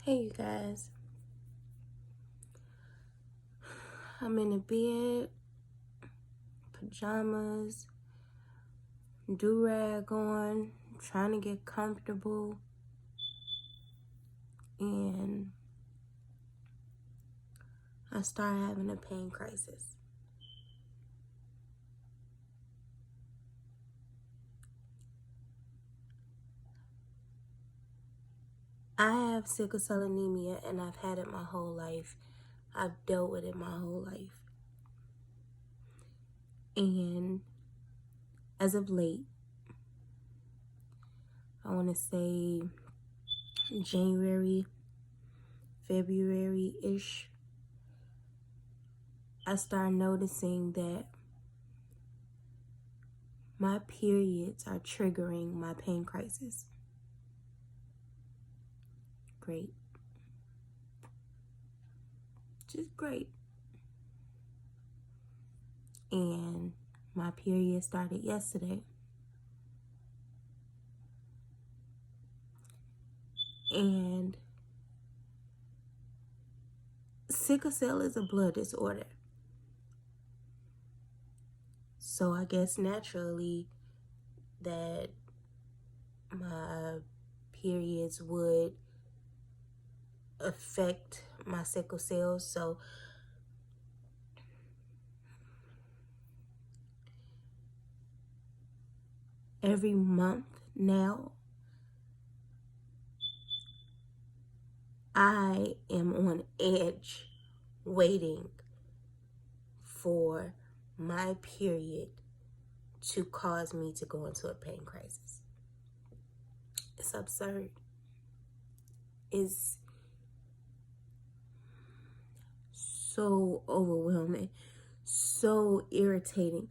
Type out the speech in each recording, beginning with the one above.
Hey, you guys. I'm in the bed, pajamas, do-rag on, trying to get comfortable, and I start having a pain crisis. I have sickle cell anemia, and I've had it my whole life. I've dealt with it my whole life. And as of late, I want to say January, February-ish, I started noticing that my periods are triggering my pain crisis. Great. Just great. And my period started yesterday. And sickle cell is a blood disorder. So I guess naturally that my periods would affect my sickle cells. So every month now, I am on edge waiting for my period to cause me to go into a pain crisis. It's absurd. It's so overwhelming, so irritating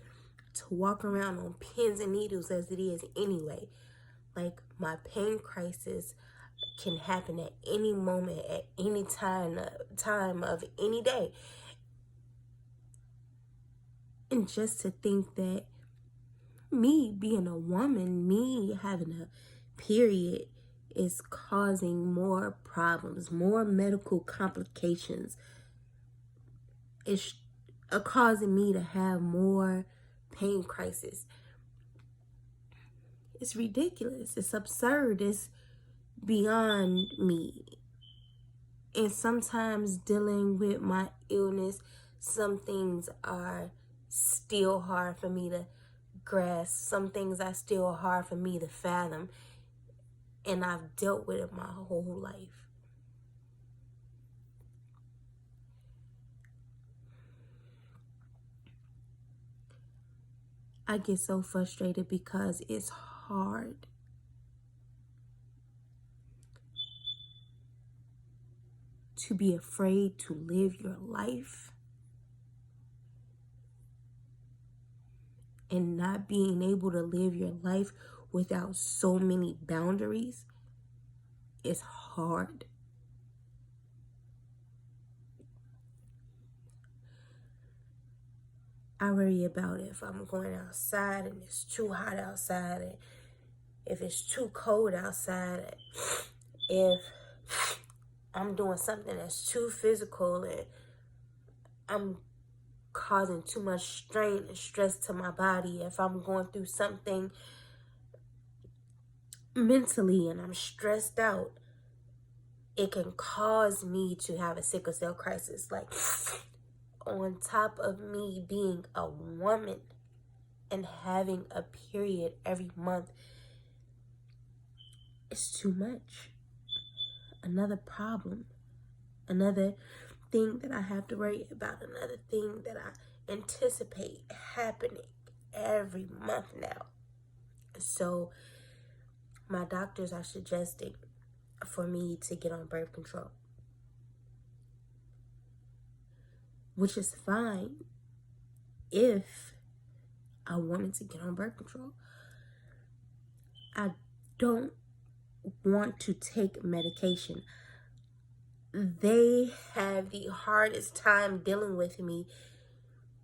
to walk around on pins and needles as it is anyway. Like, my pain crisis can happen at any moment, at any time of any day. And just to think that me being a woman, me having a period is causing more problems, more medical complications. It's causing me to have more pain crisis. It's ridiculous. It's absurd. It's beyond me. And sometimes dealing with my illness, some things are still hard for me to grasp. Some things are still hard for me to fathom. And I've dealt with it my whole life. I get so frustrated because it's hard. To be afraid to live your life and not being able to live your life without so many boundaries is hard. I worry about if I'm going outside and it's too hot outside, and if it's too cold outside, if I'm doing something that's too physical and I'm causing too much strain and stress to my body, if I'm going through something mentally and I'm stressed out, it can cause me to have a sickle cell crisis. Like, on top of me being a woman and having a period every month, it's too much. Another problem, another thing that I have to worry about, another thing that I anticipate happening every month now. So my doctors are suggesting for me to get on birth control, which is fine if I wanted to get on birth control. I don't want to take medication. They have the hardest time dealing with me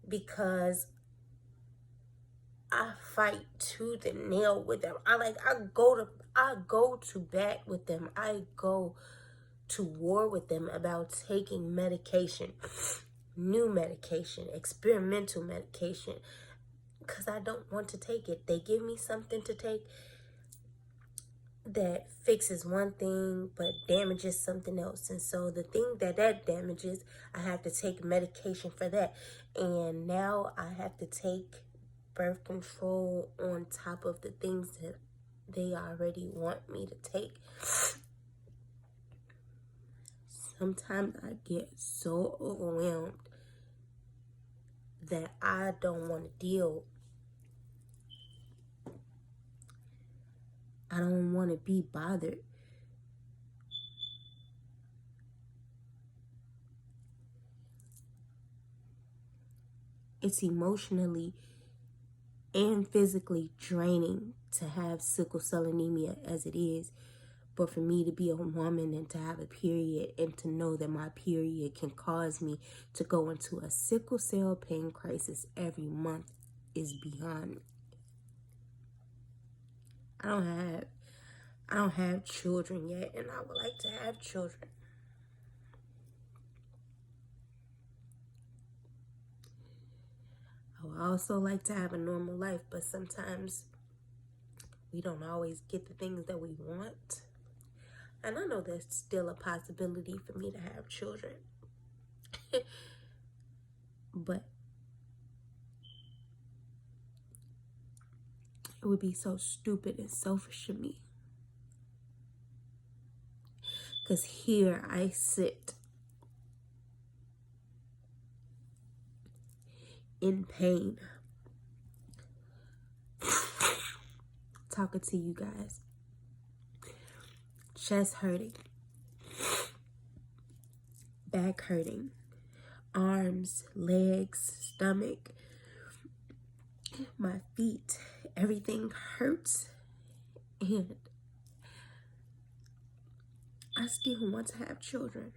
because I fight tooth and nail with them. I go to bat with them. I go to war with them about taking medication, new medication, experimental medication, because I don't want to take it. They give me something to take that fixes one thing but damages something else, and so the thing that damages, I have to take medication for that, and now I have to take birth control on top of the things that they already want me to take. Sometimes I get so overwhelmed that I don't want to deal. I don't want to be bothered. It's emotionally and physically draining to have sickle cell anemia as it is. But for me to be a woman and to have a period and to know that my period can cause me to go into a sickle cell pain crisis every month is beyond me. I don't have children yet, and I would like to have children. I would also like to have a normal life, but sometimes we don't always get the things that we want. And I know there's still a possibility for me to have children. But it would be so stupid and selfish of me. Because here I sit in pain, talking to you guys. Chest hurting, back hurting, arms, legs, stomach, my feet, everything hurts, and I still want to have children.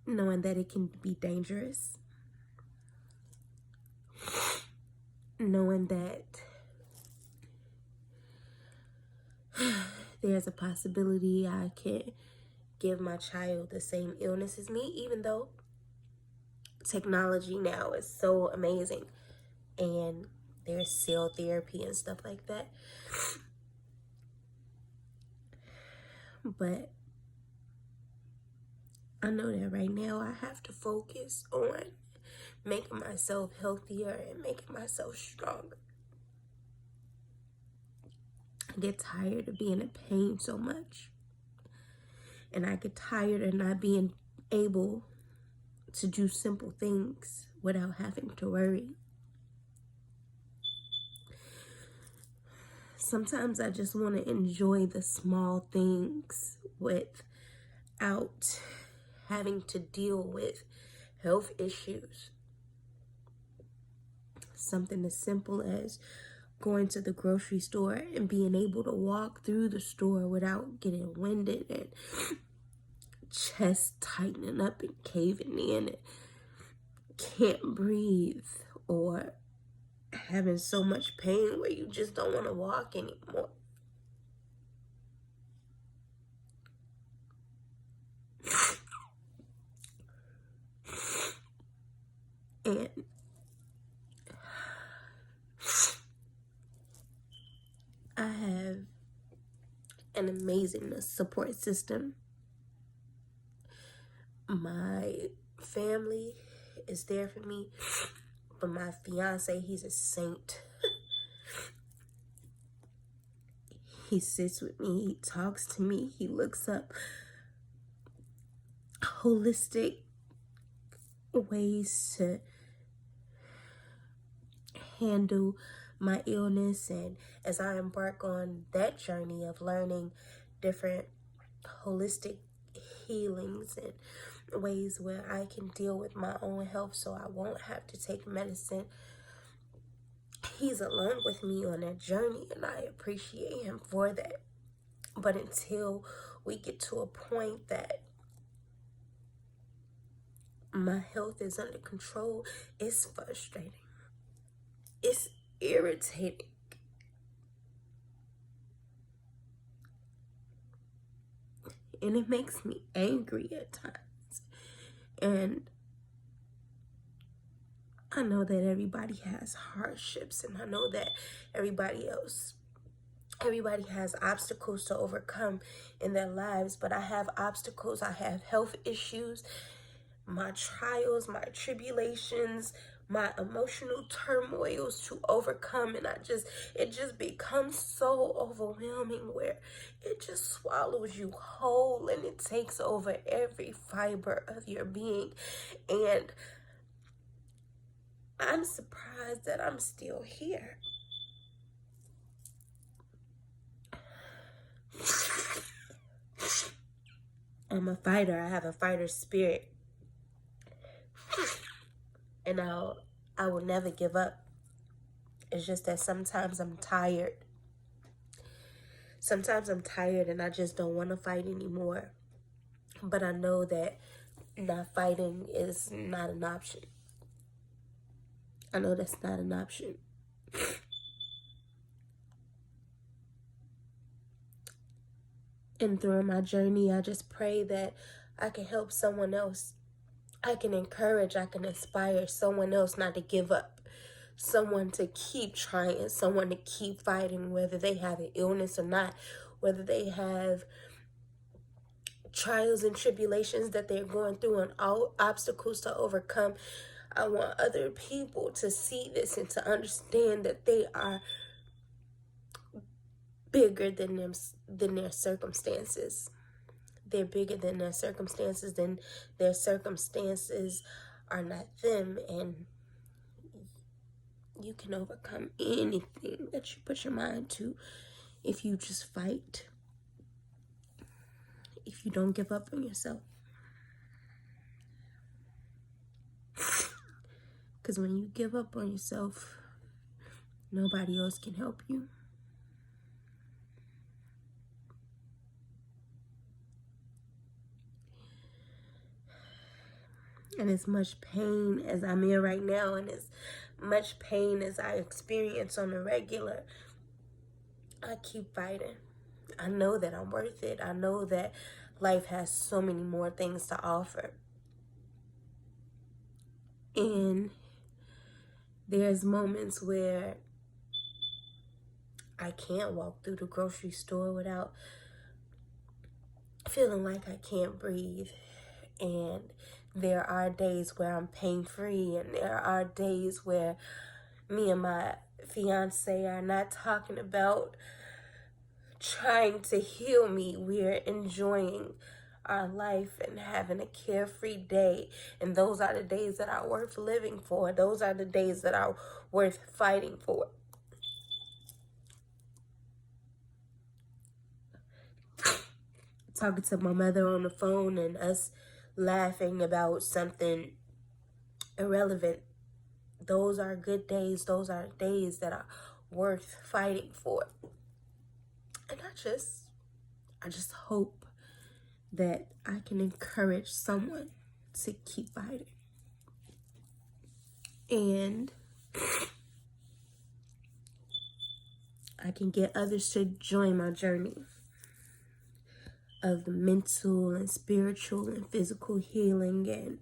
Knowing that it can be dangerous, knowing that there's a possibility I can give my child the same illness as me, even though technology now is so amazing and there's cell therapy and stuff like that. But I know that right now I have to focus on making myself healthier and making myself stronger. I get tired of being in pain so much. And I get tired of not being able to do simple things without having to worry. Sometimes I just want to enjoy the small things without having to deal with health issues. Something as simple as going to the grocery store and being able to walk through the store without getting winded and chest tightening up and caving in and can't breathe, or having so much pain where you just don't want to walk anymore. And I have an amazing support system. My family is there for me, but my fiance, he's a saint. He sits with me, he talks to me, he looks up holistic ways to handle my illness. And as I embark on that journey of learning different holistic healings and ways where I can deal with my own health so I won't have to take medicine, he's along with me on that journey, and I appreciate him for that. But until we get to a point that my health is under control, it's frustrating. It's irritating. And it makes me angry at times. And I know that everybody has hardships, and I know that everybody has obstacles to overcome in their lives, but I have obstacles. I have health issues, my trials, my tribulations, my emotional turmoils to overcome, and it just becomes so overwhelming where it just swallows you whole and it takes over every fiber of your being. And I'm surprised that I'm still here. I'm a fighter. I have a fighter spirit. And I will never give up. It's just that sometimes I'm tired. Sometimes I'm tired and I just don't want to fight anymore. But I know that not fighting is not an option. I know that's not an option. And through my journey, I just pray that I can help someone else. I can encourage, I can inspire someone else not to give up. Someone to keep trying, someone to keep fighting, whether they have an illness or not, whether they have trials and tribulations that they're going through and all obstacles to overcome. I want other people to see this and to understand that they are bigger than their circumstances. They're bigger than their circumstances, then their circumstances are not them, and you can overcome anything that you put your mind to if you just fight, if you don't give up on yourself. Because when you give up on yourself, nobody else can help you. And as much pain as I'm in right now, and as much pain as I experience on a regular, I keep fighting. I know that I'm worth it. I know that life has so many more things to offer. And there's moments where I can't walk through the grocery store without feeling like I can't breathe. And there are days where I'm pain-free, and there are days where me and my fiance are not talking about trying to heal me. We're enjoying our life and having a carefree day. And those are the days that are worth living for. Those are the days that are worth fighting for. Talking to my mother on the phone and us laughing about something irrelevant. Those are good days. Those are days that are worth fighting for. And I just hope that I can encourage someone to keep fighting. And I can get others to join my journey of the mental and spiritual and physical healing. And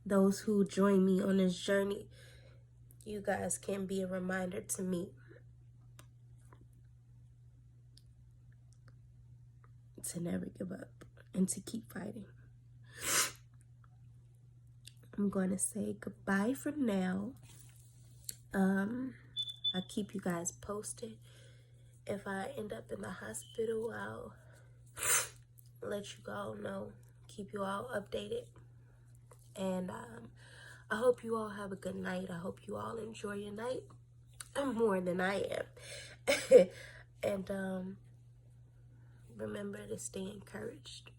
those who join me on this journey, you guys can be a reminder to me to never give up and to keep fighting. I'm going to say goodbye for now. I'll keep you guys posted. If I end up in the hospital, I'll let you all know, keep you all updated. And I hope you all have a good night. I hope you all enjoy your night more than I am. And remember to stay encouraged.